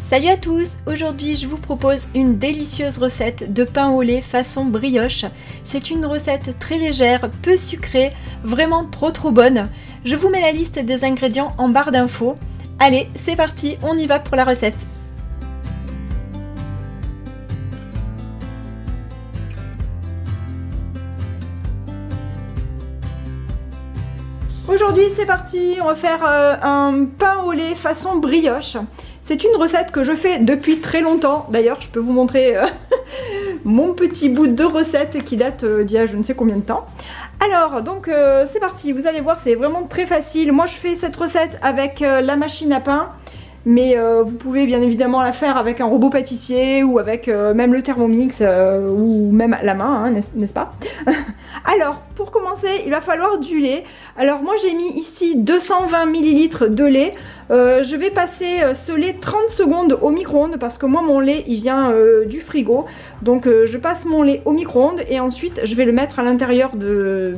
Salut à tous! Aujourd'hui je vous propose une délicieuse recette de pain au lait façon brioche. C'est une recette très légère, peu sucrée, vraiment trop bonne. Je vous mets la liste des ingrédients en barre d'infos. Allez, c'est parti, on y va pour la recette. Aujourd'hui c'est parti, on va faire un pain au lait façon brioche. C'est une recette que je fais depuis très longtemps. D'ailleurs, je peux vous montrer mon petit bout de recette qui date d'il y a je ne sais combien de temps. Alors, donc c'est parti. Vous allez voir, c'est vraiment très facile. Moi, je fais cette recette avec la machine à pain. Mais vous pouvez bien évidemment la faire avec un robot pâtissier ou avec même le Thermomix ou même à la main, hein, n'est-ce pas? Alors, pour commencer, il va falloir du lait. Alors moi j'ai mis ici 220 ml de lait. Je vais passer ce lait 30 secondes au micro-ondes parce que moi mon lait il vient du frigo. Donc je passe mon lait au micro-ondes et ensuite je vais le mettre à l'intérieur de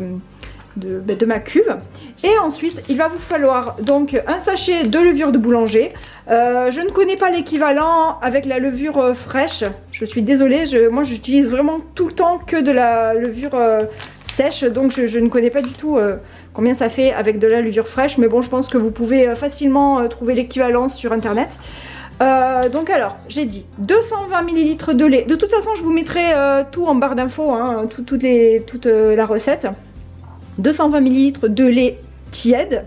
ma cuve. Et ensuite il va vous falloir donc un sachet de levure de boulanger. Je ne connais pas l'équivalent avec la levure fraîche, je suis désolée, moi j'utilise vraiment tout le temps que de la levure sèche, donc je ne connais pas du tout combien ça fait avec de la levure fraîche, mais bon je pense que vous pouvez facilement trouver l'équivalent sur internet. Donc alors j'ai dit 220 ml de lait, de toute façon je vous mettrai tout en barre d'infos, hein, toute la recette. 220 ml de lait tiède,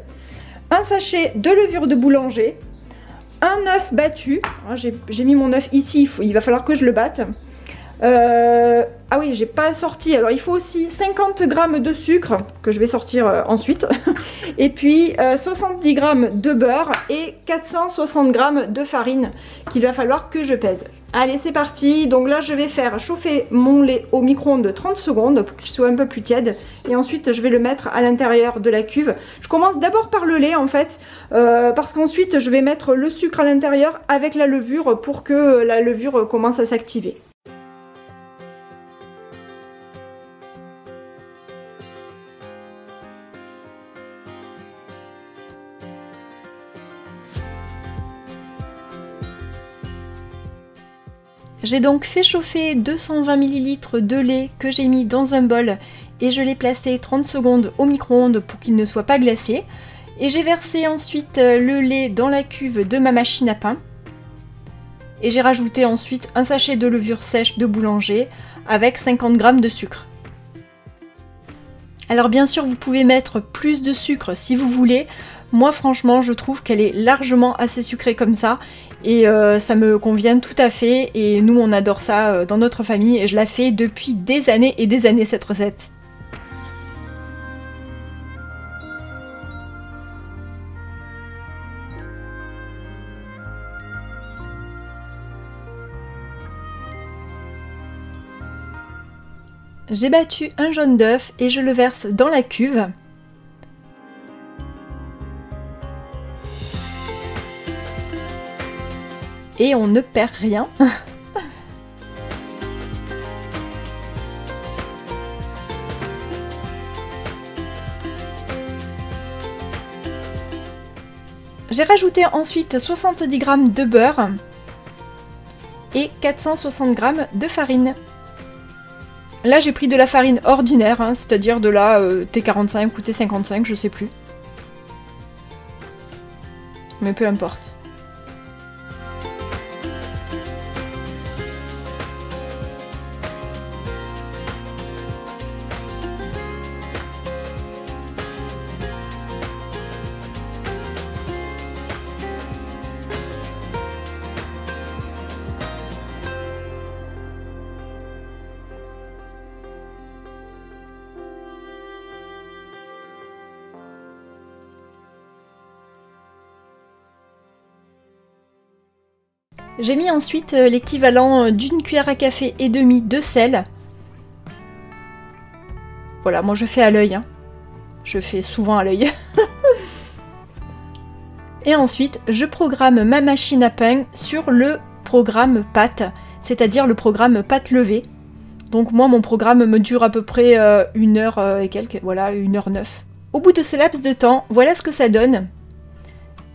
un sachet de levure de boulanger, un œuf battu, j'ai mis mon œuf ici, il va falloir que je le batte. Ah oui, j'ai pas sorti, alors il faut aussi 50 g de sucre que je vais sortir ensuite, et puis 70 g de beurre et 460 g de farine qu'il va falloir que je pèse. Allez, c'est parti. Donc là je vais faire chauffer mon lait au micro-ondes de 30 secondes pour qu'il soit un peu plus tiède, et ensuite je vais le mettre à l'intérieur de la cuve. Je commence d'abord par le lait en fait, parce qu'ensuite je vais mettre le sucre à l'intérieur avec la levure pour que la levure commence à s'activer. J'ai donc fait chauffer 220 ml de lait que j'ai mis dans un bol et je l'ai placé 30 secondes au micro-ondes pour qu'il ne soit pas glacé. Et j'ai versé ensuite le lait dans la cuve de ma machine à pain. Et j'ai rajouté ensuite un sachet de levure sèche de boulanger avec 50 g de sucre. Alors bien sûr vous pouvez mettre plus de sucre si vous voulez. Moi franchement je trouve qu'elle est largement assez sucrée comme ça et ça me convient tout à fait, et nous on adore ça dans notre famille et je la fais depuis des années et des années cette recette. J'ai battu un jaune d'œuf et je le verse dans la cuve. Et on ne perd rien. J'ai rajouté ensuite 70 g de beurre et 460 g de farine. Là j'ai pris de la farine ordinaire, hein, c'est-à-dire de la T45 ou T55, je sais plus. Mais peu importe. J'ai mis ensuite l'équivalent d'une cuillère à café et demie de sel. Voilà, moi je fais à l'œil, hein. Je fais souvent à l'œil. Et ensuite, je programme ma machine à pain sur le programme pâte, c'est-à-dire le programme pâte levée. Donc moi, mon programme me dure à peu près 1 heure et quelques, voilà, 1h09. Au bout de ce laps de temps, voilà ce que ça donne.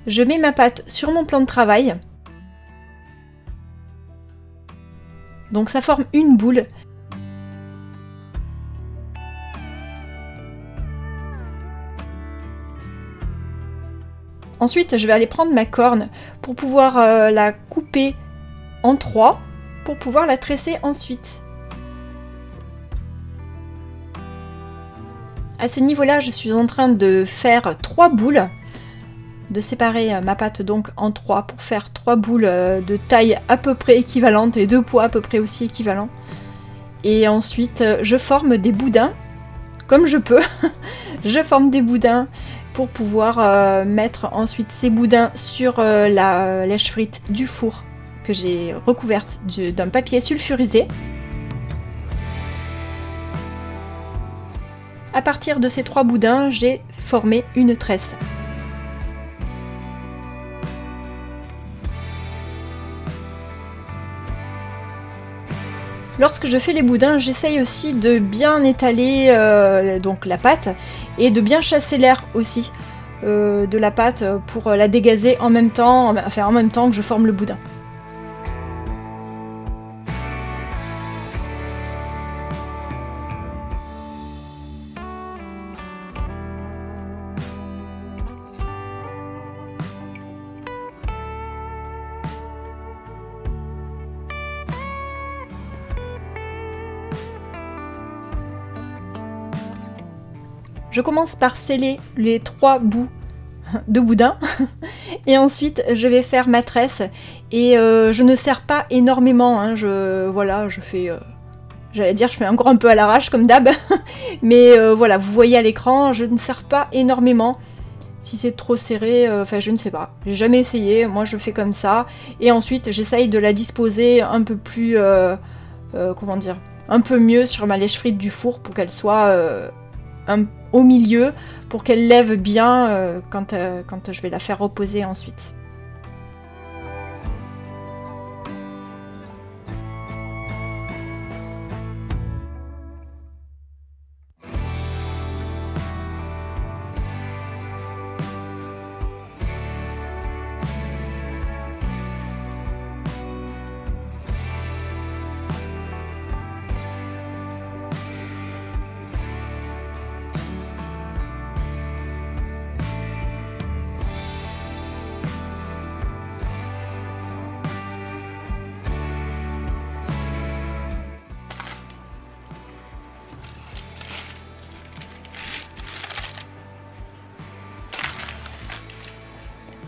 Je mets ma pâte sur mon plan de travail. Donc ça forme une boule. Ensuite, je vais aller prendre ma corne pour pouvoir la couper en 3 pour pouvoir la tresser ensuite. À ce niveau-là, je suis en train de faire 3 boules, de séparer ma pâte donc en 3 pour faire 3 boules de taille à peu près équivalente et de poids à peu près aussi équivalent. Et ensuite, je forme des boudins, comme je peux. Je forme des boudins pour pouvoir mettre ensuite ces boudins sur la lèche frite du four que j'ai recouverte d'un papier sulfurisé. À partir de ces 3 boudins, j'ai formé une tresse. Lorsque je fais les boudins, j'essaye aussi de bien étaler donc la pâte et de bien chasser l'air aussi de la pâte pour la dégazer en même temps, en même temps que je forme le boudin. Je commence par sceller les 3 bouts de boudin et ensuite je vais faire ma tresse et je ne serre pas énormément, hein, voilà, je fais, j'allais dire je fais encore un peu à l'arrache comme d'hab, mais voilà, vous voyez à l'écran, je ne serre pas énormément. Si c'est trop serré, enfin je ne sais pas, j'ai jamais essayé, moi je fais comme ça et ensuite j'essaye de la disposer un peu plus, comment dire, un peu mieux sur ma lèche frite du four pour qu'elle soit au milieu pour qu'elle lève bien quand je vais la faire reposer ensuite.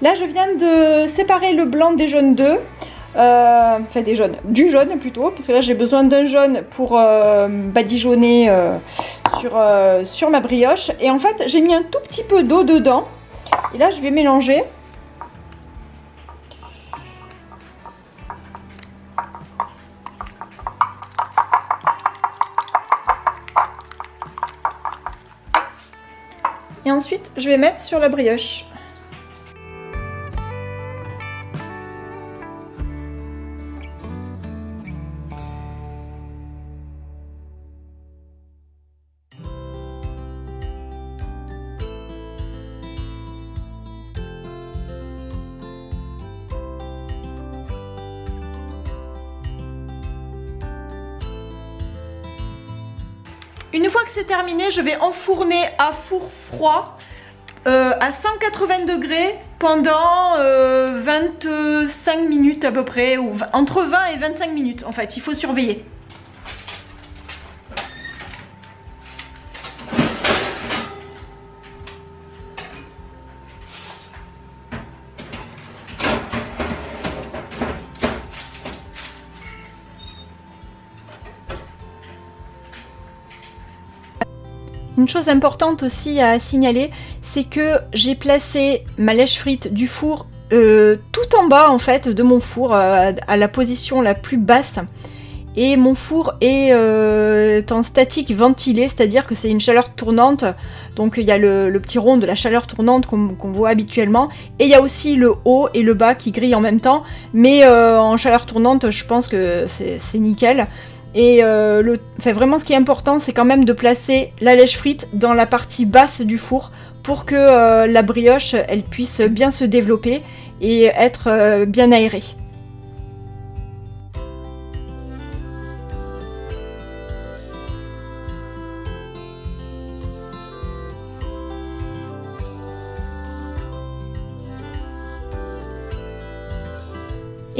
Là, je viens de séparer le blanc des jaunes d'œufs, enfin du jaune plutôt, parce que là j'ai besoin d'un jaune pour badigeonner sur ma brioche. Et en fait, j'ai mis un tout petit peu d'eau dedans. Et là, je vais mélanger. Et ensuite, je vais mettre sur la brioche. Une fois que c'est terminé, je vais enfourner à four froid à 180 degrés pendant 25 minutes à peu près, ou entre 20 et 25 minutes en fait, il faut surveiller. Une chose importante aussi à signaler, c'est que j'ai placé ma lèche frite du four tout en bas en fait de mon four, à la position la plus basse. Et mon four est en statique ventilé, c'est-à-dire que c'est une chaleur tournante. Donc il y a le petit rond de la chaleur tournante qu'on voit habituellement. Et il y a aussi le haut et le bas qui grillent en même temps. Mais en chaleur tournante, je pense que c'est nickel. Et vraiment ce qui est important, c'est quand même de placer la lèche frite dans la partie basse du four pour que la brioche elle puisse bien se développer et être bien aérée.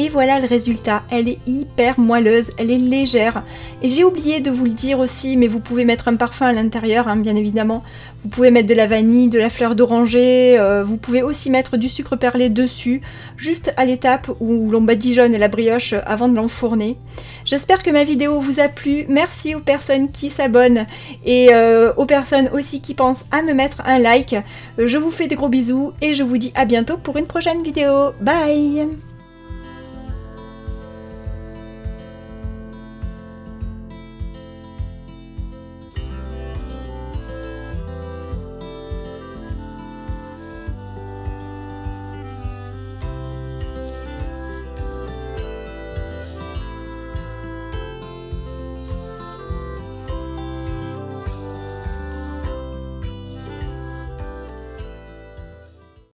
Et voilà le résultat, elle est hyper moelleuse, elle est légère. Et j'ai oublié de vous le dire aussi, mais vous pouvez mettre un parfum à l'intérieur, hein, bien évidemment. Vous pouvez mettre de la vanille, de la fleur d'oranger, vous pouvez aussi mettre du sucre perlé dessus, juste à l'étape où l'on badigeonne la brioche avant de l'enfourner. J'espère que ma vidéo vous a plu, merci aux personnes qui s'abonnent et aux personnes aussi qui pensent à me mettre un like. Je vous fais des gros bisous et je vous dis à bientôt pour une prochaine vidéo. Bye!